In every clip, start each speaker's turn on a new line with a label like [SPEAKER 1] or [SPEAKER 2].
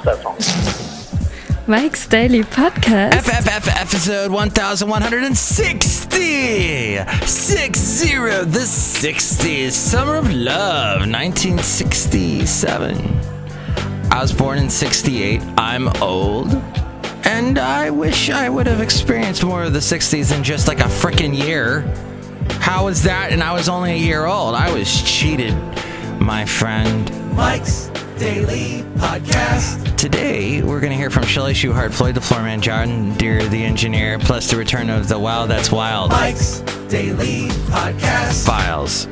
[SPEAKER 1] that song.
[SPEAKER 2] Mike's Daily Podcast.
[SPEAKER 3] Episode 1160. 60. The 60s. Summer of Love, 1967. I was born in 68. I'm old. And I wish I would have experienced more of the 60s in just like a frickin' year. How was that? And I was only a year old. I was cheated, my friend.
[SPEAKER 4] Mike's Daily Podcast.
[SPEAKER 3] Today, we're going to hear from Chely Shoehart, Floyd the Floorman, John Deere the Engineer, plus the return of the Wow That's Wild.
[SPEAKER 4] Mike's Daily Podcast.
[SPEAKER 3] Files.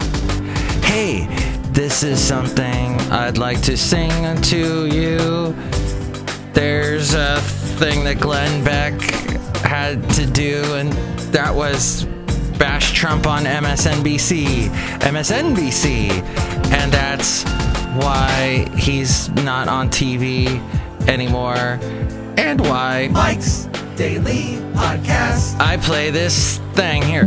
[SPEAKER 3] Hey, this is something I'd like to sing to you. There's a thing that Glenn Beck had to do, and that was bash Trump on MSNBC, and that's why he's not on TV anymore, and why
[SPEAKER 4] Mike's Daily Podcast.
[SPEAKER 3] I play this thing here.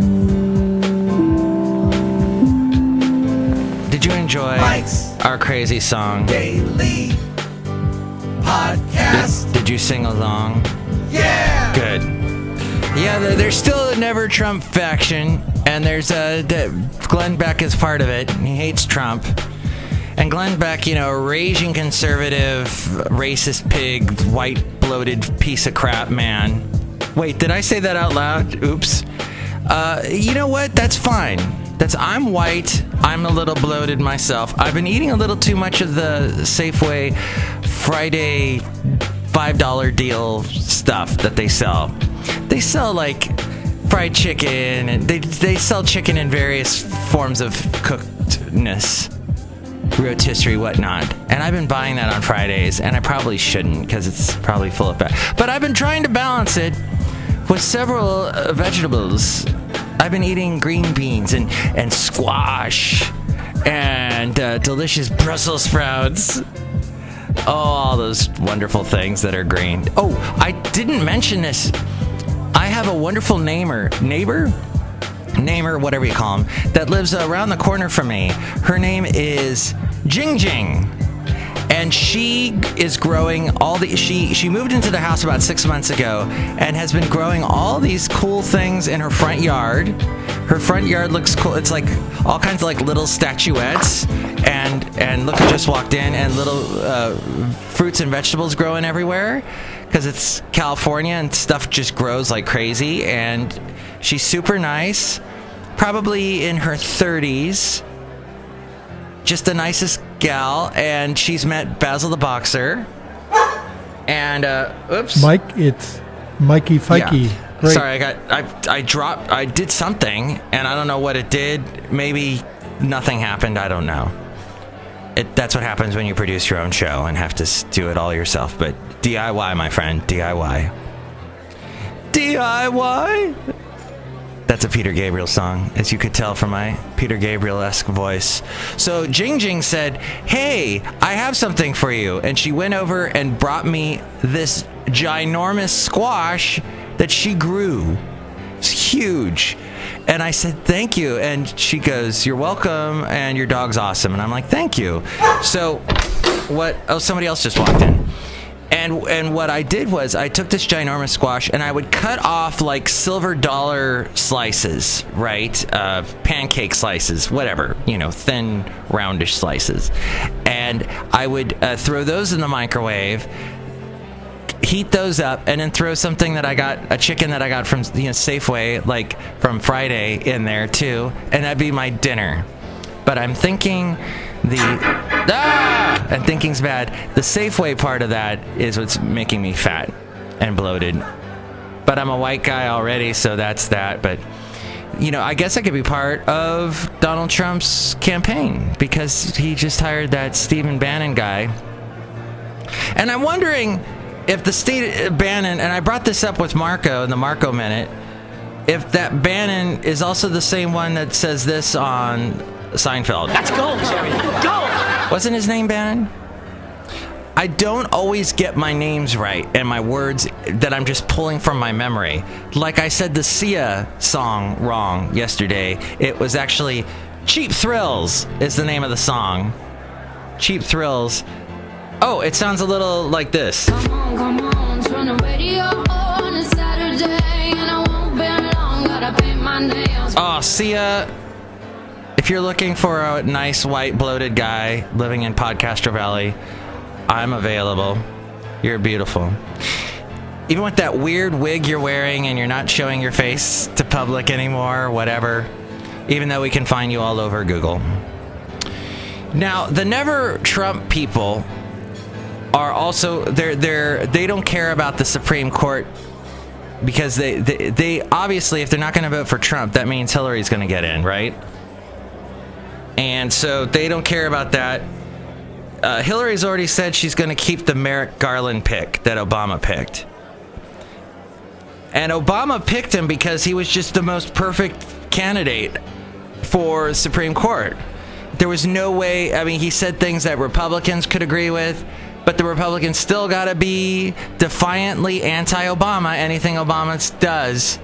[SPEAKER 3] Did you enjoy
[SPEAKER 4] Mike's
[SPEAKER 3] our crazy song?
[SPEAKER 4] Daily Podcast.
[SPEAKER 3] Did you sing along?
[SPEAKER 4] Yeah!
[SPEAKER 3] Good. Yeah, there's still a Never Trump faction, and there's Glenn Beck is part of it. He hates Trump. And Glenn Beck, a raging conservative, racist pig, white, bloated piece of crap man. Wait, did I say that out loud? Oops. You know what? That's fine. I'm white. I'm a little bloated myself. I've been eating a little too much of the Safeway Friday $5 deal stuff that they sell. They sell like fried chicken, and they sell chicken in various forms of cookedness, rotisserie, whatnot. And I've been buying that on Fridays, and I probably shouldn't because it's probably full of fat. But I've been trying to balance it with several vegetables. I've been eating green beans and squash and delicious Brussels sprouts. Oh, all those wonderful things that are green. Oh, I didn't mention this. I have a wonderful neighbor, whatever you call him, that lives around the corner from me. Her name is Jing Jing. And she is growing she moved into the house about 6 months ago and has been growing all these cool things in her front yard. Her front yard looks cool. It's like all kinds of like little statuettes, and look who just walked in, and little fruits and vegetables growing everywhere because it's California and stuff just grows like crazy. And she's super nice, probably in her 30s. Just the nicest gal, and she's met Basil the Boxer. And oops,
[SPEAKER 5] Mike, it's Mikey Fikey.
[SPEAKER 3] Yeah.
[SPEAKER 5] Great.
[SPEAKER 3] Sorry, I did something, and I don't know what it did. Maybe nothing happened. I don't know. That's what happens when you produce your own show and have to do it all yourself. But DIY, my friend, DIY. That's a Peter Gabriel song, as you could tell from my Peter Gabriel-esque voice. So Jing Jing said, "Hey, I have something for you." And she went over and brought me this ginormous squash that she grew. It's huge. And I said, "Thank you." And she goes, "You're welcome, and your dog's awesome." And I'm like, "Thank you." So what? Oh, somebody else just walked in. And what I did was I took this ginormous squash and I would cut off like silver dollar slices, right? Pancake slices, whatever, thin, roundish slices. And I would throw those in the microwave, heat those up, and then throw something a chicken that I got from Safeway, like from Friday, in there too. And that'd be my dinner. But I'm thinking and thinking's bad. The Safeway part of that is what's making me fat and bloated. But I'm a white guy already, so that's that. But, I guess I could be part of Donald Trump's campaign because he just hired that Stephen Bannon guy. And I'm wondering if the state Bannon, and I brought this up with Marco in the Marco Minute, if that Bannon is also the same one that says this on Seinfeld.
[SPEAKER 1] Let's go, Jerry. Go!
[SPEAKER 3] Wasn't his name Bannon? I don't always get my names right and my words that I'm just pulling from my memory. Like I said the Sia song wrong yesterday. It was actually Cheap Thrills is the name of the song. Cheap Thrills. Oh, it sounds a little like this.
[SPEAKER 1] Come on, turn the radio on a Saturday, and I won't be long, gotta paint my nails.
[SPEAKER 3] Oh, see ya. If you're looking for a nice, white, bloated guy living in Podcaster Valley, I'm available. You're beautiful. Even with that weird wig you're wearing and you're not showing your face to public anymore or whatever, even though we can find you all over Google. Now, the Never Trump people are also, they don't care about the Supreme Court because they obviously, if they're not going to vote for Trump, that means Hillary's going to get in, right? And so they don't care about that. Hillary's already said she's going to keep the Merrick Garland pick that Obama picked. And Obama picked him because he was just the most perfect candidate for Supreme Court. There was no way, I mean, he said things that Republicans could agree with, but the Republicans still got to be defiantly anti-Obama, anything Obama does,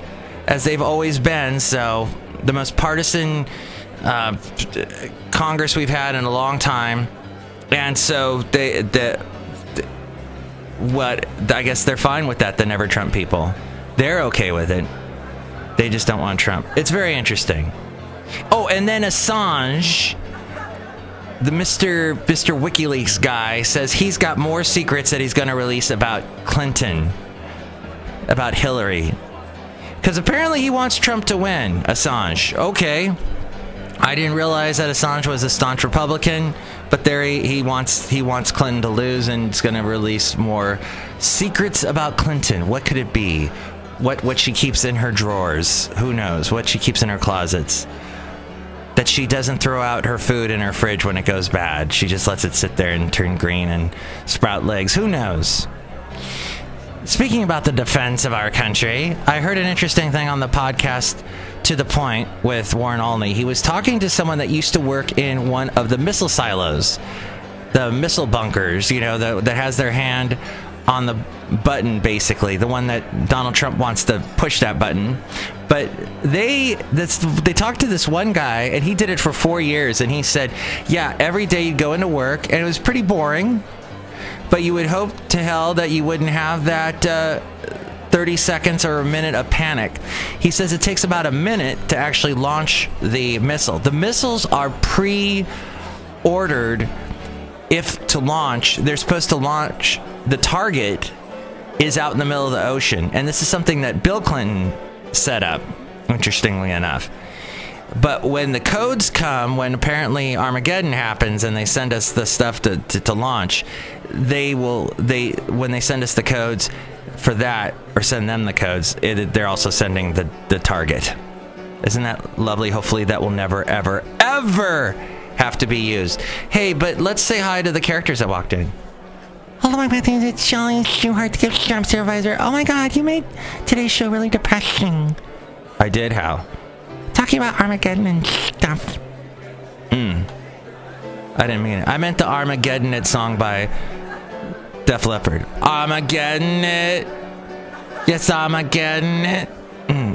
[SPEAKER 3] as they've always been. So the most partisan Congress we've had in a long time. And so I guess they're fine with that, the Never Trump people. They're okay with it. They just don't want Trump. It's very interesting. Oh, and then Assange, the Mr. WikiLeaks guy, says he's got more secrets that he's going to release about Clinton, about Hillary. Because apparently he wants Trump to win, Assange. Okay. I didn't realize that Assange was a staunch Republican, but there he wants Clinton to lose, and is going to release more secrets about Clinton. What could it be? What she keeps in her drawers? Who knows? What she keeps in her closets? That she doesn't throw out her food in her fridge when it goes bad. She just lets it sit there and turn green and sprout legs. Who knows? Speaking about the defense of our country, I heard an interesting thing on the podcast To the Point with Warren Olney. He was talking to someone that used to work in one of the missile silos, the missile bunkers, that has their hand on the button, basically, the one that Donald Trump wants to push that button. But they talked to this one guy, and he did it for 4 years, and he said, yeah, every day you'd go into work, and it was pretty boring, but you would hope to hell that you wouldn't have that 30 seconds or a minute of panic. He says it takes about a minute to actually launch the missile. The missiles are pre-ordered. If to launch, they're supposed to launch. The target is out in the middle of the ocean. And this is something that Bill Clinton set up, interestingly enough. But when the codes come, when apparently Armageddon happens and they send us the stuff to launch, when they send us the codes for that, or send them the codes, they're also sending the target. Isn't that lovely? Hopefully that will never, ever, ever have to be used. Hey, but let's say hi to the characters that walked in. Hello, my friends. It's Chely Shoehart, the gift shop supervisor. Oh my God, you made today's show really depressing. I did. How? Talking about Armageddon and stuff. I didn't mean it. I meant the Armageddon It song by Def Leppard. Armageddon It. Yes, Armageddon It.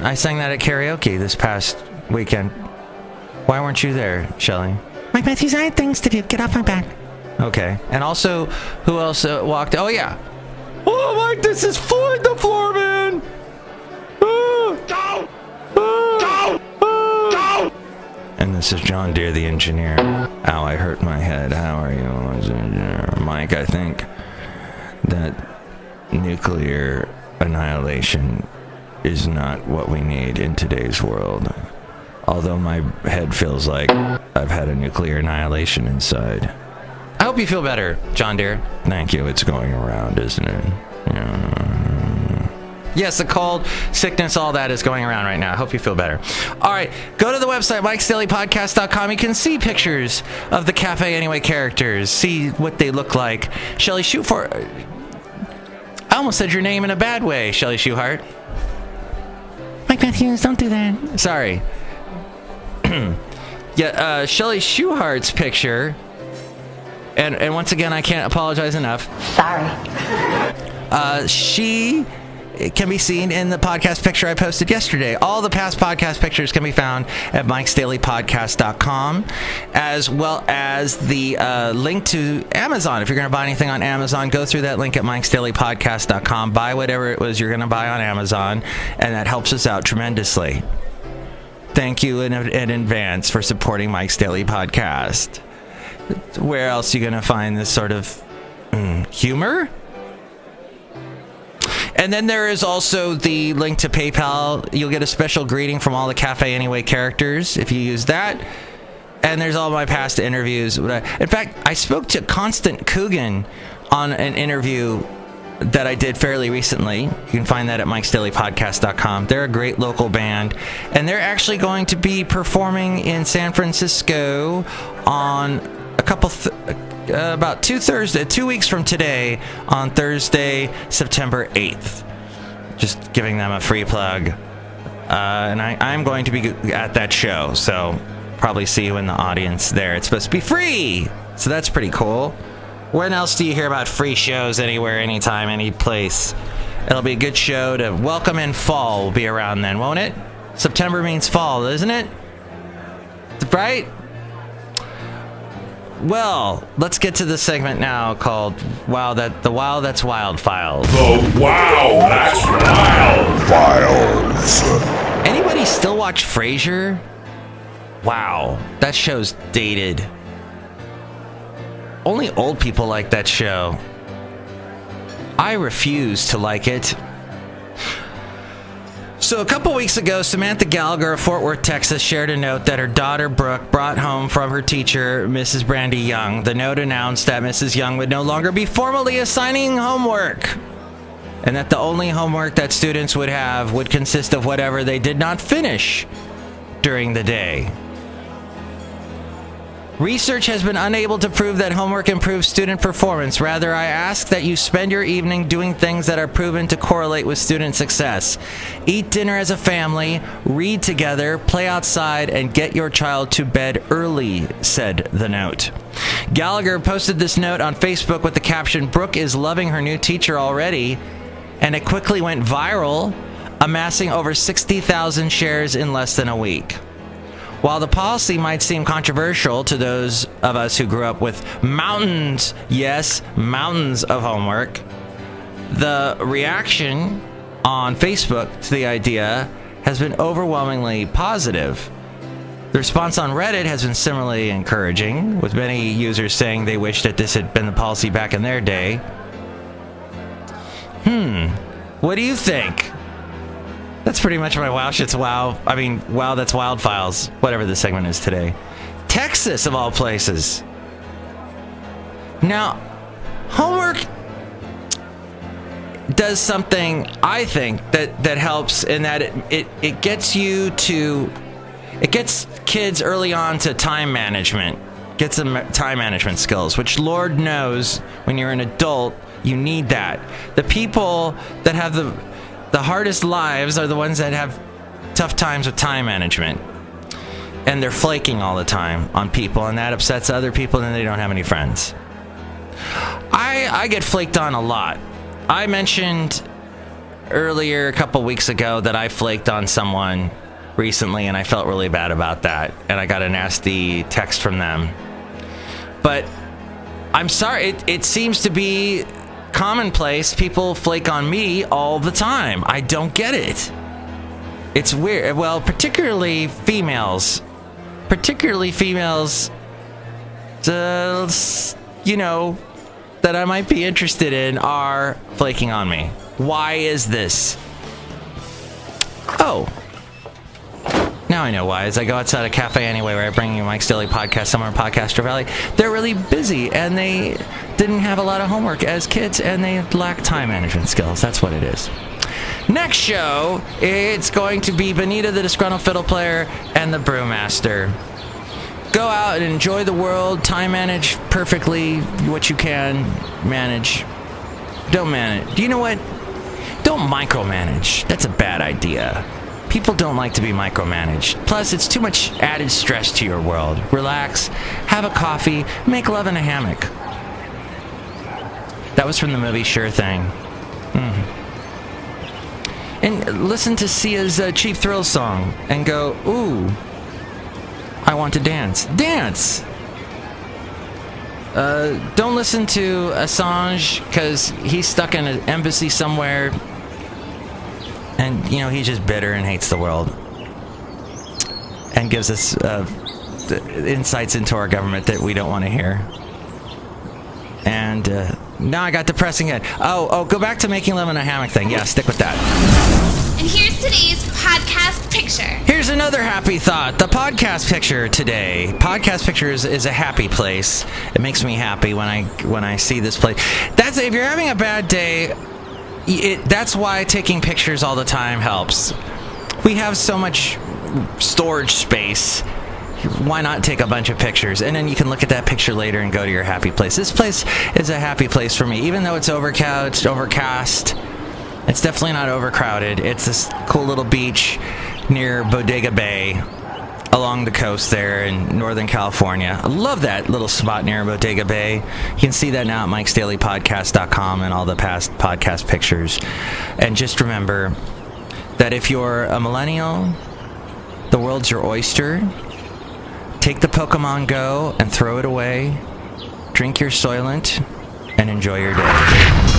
[SPEAKER 3] I sang that at karaoke this past weekend. Why weren't you there, Chely? Mike Matthews, I had things to do. Get off my back. Okay. And also, who else walked? Oh, yeah. Oh, Mike, this is Floyd the Floorman. Go! Go! Go! And this is John Deere, the engineer. Ow, I hurt my head. How are you, Mike? I think that nuclear annihilation is not what we need in today's world. Although my head feels like I've had a nuclear annihilation inside. I hope you feel better, John Deere. Thank you. It's going around, isn't it? Yes, the cold, sickness, all that is going around right now. I hope you feel better. All right, go to the website, mikesdailypodcast.com. You can see pictures of the Cafe Anyway characters, see what they look like. Chely Shoehart. I almost said your name in a bad way, Chely Shoehart. Mike Matthews, don't do that. Sorry. Yeah, Chely Shoehart's picture, and once again, I can't apologize enough.
[SPEAKER 6] Sorry.
[SPEAKER 3] She it can be seen in the podcast picture I posted yesterday. All the past podcast pictures can be found at mikesdailypodcast.com, as well as the link to Amazon. If you're going to buy anything on Amazon, go through that link at mikesdailypodcast.com. Buy whatever it was you're going to buy on Amazon, and that helps us out tremendously. Thank you in advance for supporting Mike's Daily Podcast. Where else are you going to find this sort of humor? And then there is also the link to PayPal. You'll get a special greeting from all the Cafe Anyway characters if you use that. And there's all my past interviews. In fact, I spoke to Constant Coogan on an interview that I did fairly recently. You can find that at mikesdailypodcast.com. They're a great local band, and they're actually going to be performing in San Francisco on a couple about 2 weeks from today, on Thursday, September 8th. Just giving them a free plug. And I'm going to be at that show, so probably see you in the audience there. It's supposed to be free, so that's pretty cool. When else do you hear about free shows anywhere, anytime, any place? It'll be a good show to welcome in fall. Will be around then, won't it? September means fall, isn't it? Right? Well, let's get to the segment now called The Wow That's Wild Files.
[SPEAKER 6] The Wow That's Wild Files.
[SPEAKER 3] Anybody still watch Frasier? Wow, that show's dated. Only old people like that show. I refuse to like it. So a couple weeks ago, Samantha Gallagher of Fort Worth, Texas, shared a note that her daughter Brooke brought home from her teacher, Mrs. Brandy Young. The note announced that Mrs. Young would no longer be formally assigning homework, and that the only homework that students would have would consist of whatever they did not finish during the day. Research has been unable to prove that homework improves student performance. Rather, I ask that you spend your evening doing things that are proven to correlate with student success. Eat dinner as a family, read together, play outside, and get your child to bed early, said the note. Gallagher posted this note on Facebook with the caption, "Brooke is loving her new teacher already," and it quickly went viral, amassing over 60,000 shares in less than a week. While the policy might seem controversial to those of us who grew up with mountains, yes, mountains of homework, the reaction on Facebook to the idea has been overwhelmingly positive. The response on Reddit has been similarly encouraging, with many users saying they wish that this had been the policy back in their day. What do you think? That's pretty much my Wow That's Wild Files, whatever the segment is today. Texas, of all places. Now, homework does something, I think, that helps in that it gets kids early on to time management, gets them time management skills, which Lord knows when you're an adult, you need that. The people that have the hardest lives are the ones that have tough times with time management. And they're flaking all the time on people, and that upsets other people, and they don't have any friends. I get flaked on a lot. I mentioned earlier, a couple weeks ago, that I flaked on someone recently, and I felt really bad about that, and I got a nasty text from them. But I'm sorry, it seems to be commonplace. People flake on me all the time. I don't get it. It's weird. Well, particularly females, that I might be interested in are flaking on me. Why is this? Oh, now I know why. As I go outside a cafe anyway, where I bring you Mike's Daily Podcast somewhere in Podcaster Valley, they're really busy, and they didn't have a lot of homework as kids, and they lack time management skills. That's what it is. Next show, it's going to be Benita, the Disgruntled Fiddle Player, and the Brewmaster. Go out and enjoy the world. Time manage perfectly what you can manage. Don't manage. Do you know what? Don't micromanage. That's a bad idea. People don't like to be micromanaged. Plus, it's too much added stress to your world. Relax, have a coffee, make love in a hammock. That was from the movie Sure Thing. And listen to Sia's Cheap Thrills song and go, ooh, I want to dance. Dance! Don't listen to Assange, because he's stuck in an embassy somewhere. And, he's just bitter and hates the world. And gives us insights into our government that we don't want to hear. And now I got depressing it. Oh, go back to making love in a hammock thing. Yeah, stick with that.
[SPEAKER 7] And here's today's podcast picture.
[SPEAKER 3] Here's another happy thought. The podcast picture today. Podcast picture is a happy place. It makes me happy when I see this place. That's if you're having a bad day. That's why taking pictures all the time helps. We have so much storage space. Why not take a bunch of pictures? And then you can look at that picture later and go to your happy place. This place is a happy place for me. Even though it's overcast, it's definitely not overcrowded. It's this cool little beach near Bodega Bay along the coast there in Northern California. I love that little spot near Bodega Bay. You can see that now at mikesdailypodcast.com and all the past podcast pictures. And just remember that if you're a millennial, the world's your oyster. Take the Pokemon Go and throw it away. Drink your Soylent and enjoy your day.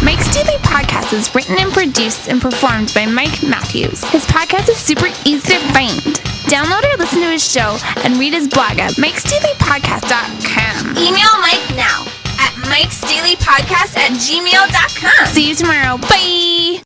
[SPEAKER 7] Mike's Daily Podcast is written and produced and performed by Mike Matthews. His podcast is super easy to find. Download or listen to his show and read his blog at mikesdailypodcast.com. Email Mike now at mikesdailypodcast@gmail.com. See you tomorrow. Bye!